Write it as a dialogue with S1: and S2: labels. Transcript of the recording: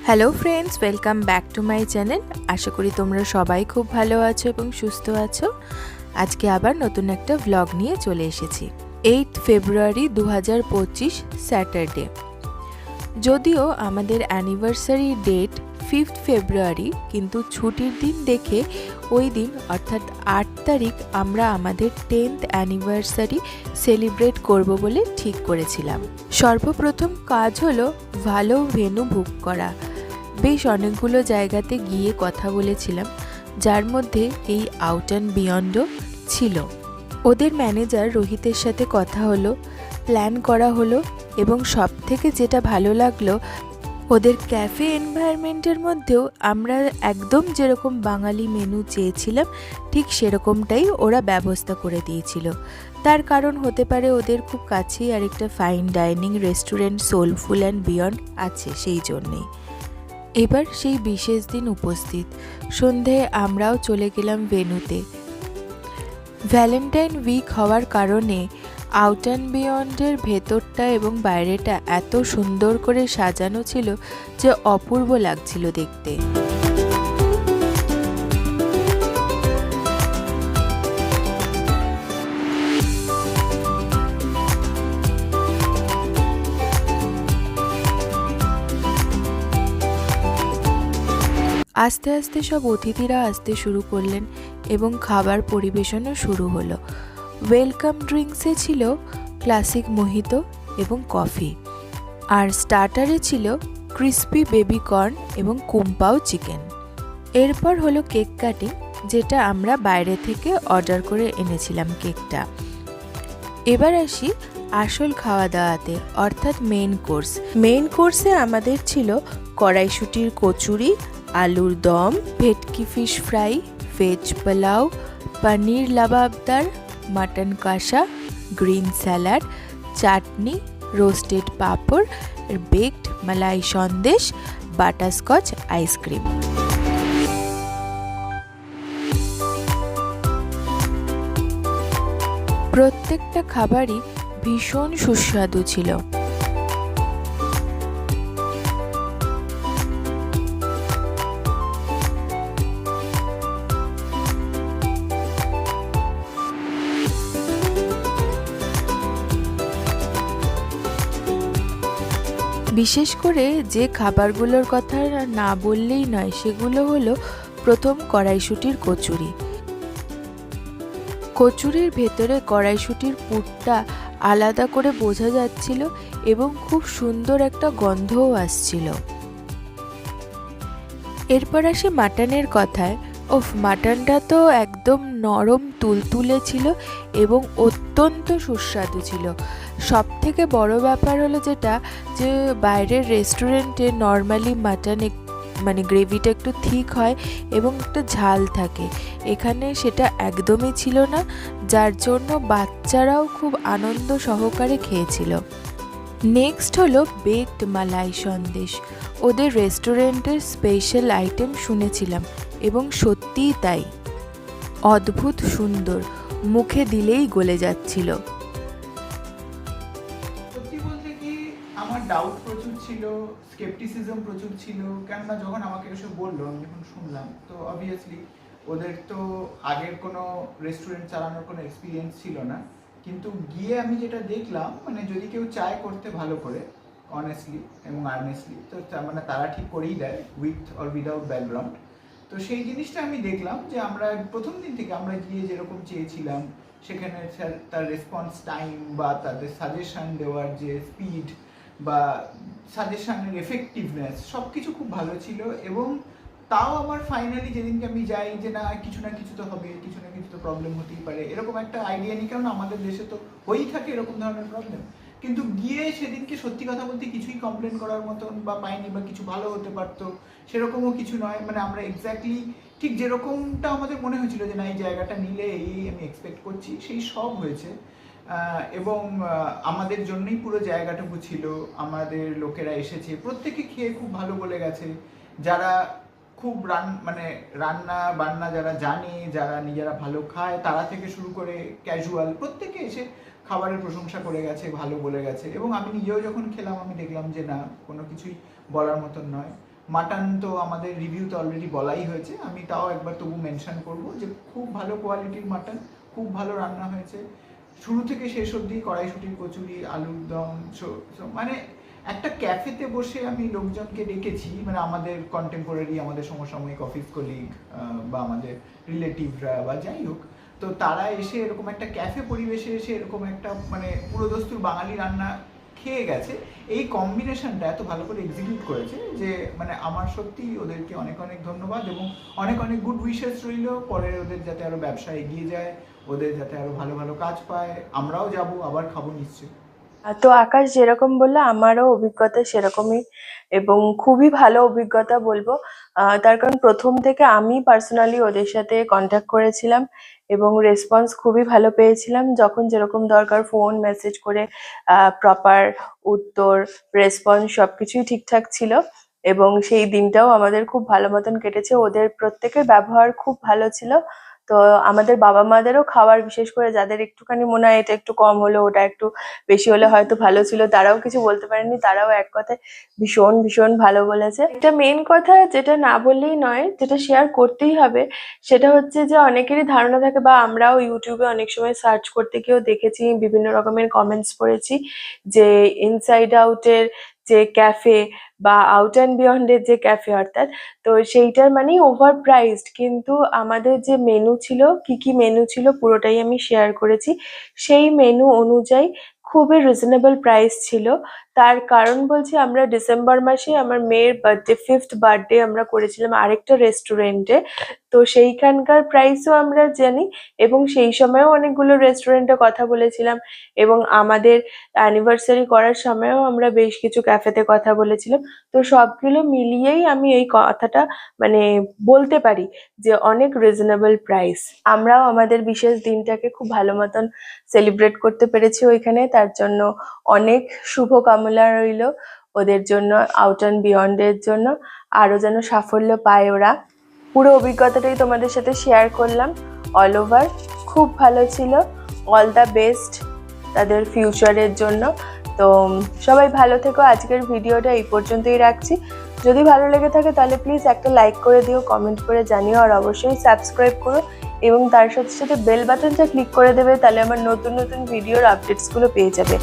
S1: Hello friends, welcome back to my channel. আশা করি তোমরা সবাই খুব ভালো আছো এবং সুস্থ আছো। আজকে আবার নতুন একটা ভ্লগ নিয়ে চলে এসেছি। 8 ফেব্রুয়ারি 2025 স্যাটারডে। যদিও আমাদের অ্যানিভার্সারি ডেট 5 ফেব্রুয়ারি, কিন্তু ছুটির দিন দেখে ওই দিন অর্থাৎ 8 তারিখ আমরা আমাদের 10th অ্যানিভার্সারি সেলিব্রেট করব বলে ঠিক করেছিলাম। সর্বপ্রথম কাজ হলো ভালো ভেন্যু বুক করা। বেশ অনেকগুলো জায়গাতে গিয়ে কথা বলেছিলাম, যার মধ্যে এই আউট অ্যান্ড বিয়ন্ডও ছিল। ওদের ম্যানেজার রোহিতের সাথে কথা হলো, প্ল্যান করা হলো, এবং সব থেকে যেটা ভালো লাগলো, ওদের ক্যাফে এনভায়রনমেন্টের মধ্যেও আমরা একদম যেরকম বাঙালি মেনু চেয়েছিলাম ঠিক সেরকমটাই ওরা ব্যবস্থা করে দিয়েছিল। তার কারণ হতে পারে ওদের খুব কাছেই আরেকটা fine dining restaurant soulful and beyond আছে, সেই জন্যেই। এবার সেই বিশেষ দিন উপস্থিত। সন্ধে আমরাও চলে গেলাম ভেন্যুতে। ভ্যালেন্টাইন উইক হওয়ার কারণে আউট অ্যান্ড বিয়ন্ডের ভেতরটা এবং বাইরেটা এত সুন্দর করে সাজানো ছিল যে অপূর্ব লাগছিল দেখতে। আস্তে আস্তে সব অতিথিরা আসতে শুরু করলেন এবং খাবার পরিবেশনও শুরু হলো। ওয়েলকাম ড্রিঙ্কসে ছিল ক্লাসিক মোহিতো এবং কফি, আর স্টার্টারে ছিল ক্রিস্পি বেবি কর্ন এবং কুম্পাও চিকেন। এরপর হলো কেক কাটিং, যেটা আমরা বাইরে থেকে অর্ডার করে এনেছিলাম কেকটা। এবার আসি আসল খাওয়া দাওয়াতে, অর্থাৎ মেইন কোর্সে আমাদের ছিল কড়াইশুটির কচুরি, আলুর দম, ভেটকি ফিশ ফ্রাই, ভেজ পোলাও, পনির লাবাবদার, মাটন কষা, গ্রিন স্যালাড, চাটনি, রোস্টেড পাঁপড়, বেকড মালাই সন্দেশ, বাটারস্কচ আইসক্রিম। প্রত্যেকটা খাবারই ভীষণ সুস্বাদু ছিল। বিশেষ করে যে খাবারগুলোর কথা না বললেই নয় সেগুলো হলো, প্রথম কড়াইশুটির কচুরি। কচুরির ভেতরে কড়াইশুটির পুরটা আলাদা করে বোঝা যাচ্ছিল এবং খুব সুন্দর একটা গন্ধও আসছিল। এরপর আসি মাটনের কথায়। মাটনটা তো একদম নরম তুলতুলে ছিল এবং অত্যন্ত সুস্বাদু ছিল। সব থেকে বড় ব্যাপার হলো যেটা, যে বাইরের রেস্টুরেন্টে নর্মালি মাটন মানে গ্রেভিটা একটু থিক হয় এবং একটা ঝাল থাকে, এখানে সেটা একদমই ছিল না, যার জন্য বাচ্চারাও খুব আনন্দ সহকারে খেয়েছিল। নেক্সট হলো বেকড মালাই সন্দেশ। ওদের রেস্টুরেন্টের স্পেশাল আইটেম শুনেছিলাম এবং সত্যিই তাই, অদ্ভুত সুন্দর, মুখে দিলেই গলে যাচ্ছিল।
S2: সত্যি বলতে কি, আমার ডাউট প্রচুর ছিল, স্কেপটিসিজম প্রচুর ছিল, কেননা যখন আমাকে এসে বললো, আমি যখন শুনলাম, তো অবভিয়াসলি ওদের তো আগের কোনো রেস্টুরেন্ট চালানোর কোনো এক্সপিরিয়েন্স ছিল না। কিন্তু গিয়ে আমি যেটা দেখলাম, মানে যদি কেউ চায় করতে ভালো করে, অনেস্টলি এবং আর্নেস্টলি, তো মানে তারা ঠিক করেই দেয়, উইথ অর উইদাউট ব্যাকগ্রাউন্ড। তো সেই জিনিসটা আমি দেখলাম যে আমরা প্রথম দিন থেকে আমরা গিয়ে যেরকম চেয়েছিলাম, সেখানে তার রেসপন্স টাইম বা তাদের সাজেশান দেওয়ার যে স্পিড বা সাজেশানের এফেক্টিভনেস, সব কিছু খুব ভালো ছিল। এবং তাও আমার ফাইনালি যেদিনকে আমি যাই যে না কিছু না কিছু তো হবে, কিছু না কিছু তো প্রবলেম হতেই পারে, এরকম একটা আইডিয়া নেই, কারণ আমাদের দেশে তো হয়েই থাকে এরকম ধরনের প্রবলেম। কিন্তু গিয়ে সেদিনকে সত্যি কথা বলতে কিছুই কমপ্লেন করার মতন বা পাইনি, বা কিছু ভালো হতে পারতো সেরকমও কিছু নয়। মানে আমরা এক্স্যাক্টলি ঠিক যেরকমটা আমাদের মনে হয়েছিল যে না এই জায়গাটা নিলে এই আমি এক্সপেক্ট করছি, সেই সব হয়েছে। এবং আমাদের জন্যই পুরো জায়গাটুকু ছিল, আমাদের লোকেরা এসেছে, প্রত্যেকে খেয়ে খুব ভালো বলে গেছে। যারা খুব রান্না বান্না যারা জানে, যারা নিজেরা ভালো খায়, তারা থেকে শুরু করে ক্যাজুয়াল প্রত্যেকে এসে খাবারের প্রশংসা করে গেছে, ভালো বলে গেছে। এবং আমি নিজেও যখন খেলাম আমি দেখলাম যে না, কোনো কিছুই বলার মতন নয়। মাটন তো আমাদের রিভিউতে অলরেডি বলাই হয়েছে, আমি তাও একবার তবু মেনশন করব যে খুব ভালো কোয়ালিটির মাটন, খুব ভালো রান্না হয়েছে শুরু থেকে শেষ অবধি। কড়াইশুঁটির কচুরি, আলুর দম, মানে একটা ক্যাফেতে বসে আমি লোকজনকে ডেকেছি, মানে আমাদের কন্টেম্পোরারি, আমাদের সমসাময়িক অফিস কলিগ বা আমাদের রিলেটিভরা বা যাই হোক, তো তারা এসে এরকম একটা ক্যাফে পরিবেশে এসে এরকম একটা মানে পুরোদস্তুর বাঙালি রান্না খেয়ে গেছে। এই কম্বিনেশনটা এত ভালো করে এক্সিকিউট করেছে যে মানে আমার সত্যি ওদেরকে অনেক অনেক ধন্যবাদ, এবং অনেক অনেক গুড উইশেস রইল পরে ওদের যাতে আরো ব্যবসা এগিয়ে যায়, ওদের যাতে আরো ভালো ভালো কাজ পায়। আমরাও যাব, আবার খাবো নিশ্চয়ই।
S3: তো আকাশ যেরকম বললো আমারও অভিজ্ঞতা সেরকমই, এবং খুবই ভালো অভিজ্ঞতা বলবো। তার কারণ প্রথম থেকে আমি পার্সোনালি ওদের সাথে কন্ট্যাক্ট করেছিলাম এবং রেসপন্স খুবই ভালো পেয়েছিলাম। যখন যেরকম দরকার ফোন মেসেজ করে প্রপার উত্তর, রেসপন্স সবকিছুই ঠিকঠাক ছিল, এবং সেই দিনটাও আমাদের খুব ভালো মতন কেটেছে। ওদের প্রত্যেকের ব্যবহার খুব ভালো ছিল। তো আমাদের বাবা মাদেরও খাবার, বিশেষ করে যাদের একটুখানি মনে হয় এটা একটু কম হলো, ওটা একটু বেশি হলে হয়তো ভালো ছিল, তারাও কিছু বলতে পারেননি, তারাও এক কথায় ভীষণ ভীষণ ভালো বলেছে। একটা মেন কথা যেটা না বললেই নয়, যেটা শেয়ার করতেই হবে, সেটা হচ্ছে যে অনেকেরই ধারণা থাকে, বা আমরাও ইউটিউবে অনেক সময় সার্চ করতে গিয়েও দেখেছি, বিভিন্ন রকমের কমেন্টস পড়েছি, যে ইনসাইড আউটের যে ক্যাফে বা আউট অ্যান্ড বিয়ন্ডের যে ক্যাফে অর্থাৎ, তো সেইটার মানেই ওভার প্রাইসড। কিন্তু আমাদের যে মেনু ছিল, কি কি মেনু ছিল পুরোটাই আমি শেয়ার করেছি। সেই মেনু অনুযায়ী খুবই রিজনেবল প্রাইস ছিল। তার কারণ বলছি, আমরা ডিসেম্বর মাসে আমার মেয়ের বার্থডে, 5th বার্থডে আমরা করেছিলাম আরেকটা রেস্টুরেন্টে। তো সেইখানকার প্রাইসও আমরা জানি, এবং সেই সময়ও অনেকগুলো রেস্টুরেন্টে কথা বলেছিলাম, এবং আমাদের অ্যানিভার্সারি করার সময়ও আমরা বেশ কিছু ক্যাফেতে কথা বলেছিলাম। তো সবগুলো মিলিয়েই আমি এই কথাটা মানে বলতে পারি যে অনেক রিজনেবল প্রাইস। আমরাও আমাদের বিশেষ দিনটাকে খুব ভালো মতন সেলিব্রেট করতে পেরেছি ওইখানে, তার জন্য অনেক শুভকামনা রইল ওদের জন্য, আউট অ্যান্ড বিয়ন্ডের জন্য। আরও যেন সাফল্য পায় ওরা। পুরো অভিজ্ঞতাটাই তোমাদের সাথে শেয়ার করলাম। অল ওভার খুব ভালো ছিল। অল দ্য বেস্ট তাদের ফিউচারের জন্য। তো সবাই ভালো থেকো। আজকের ভিডিওটা এই পর্যন্তই রাখছি। যদি ভালো লেগে থাকে তাহলে প্লিজ একটা লাইক করে দিও, কমেন্ট করে জানিও, আর অবশ্যই সাবস্ক্রাইব করো, এবং তার সাথে সাথে বেল বাটনটা ক্লিক করে দেবে, তাহলে আমার নতুন নতুন ভিডিওর আপডেটসগুলো পেয়ে যাবে।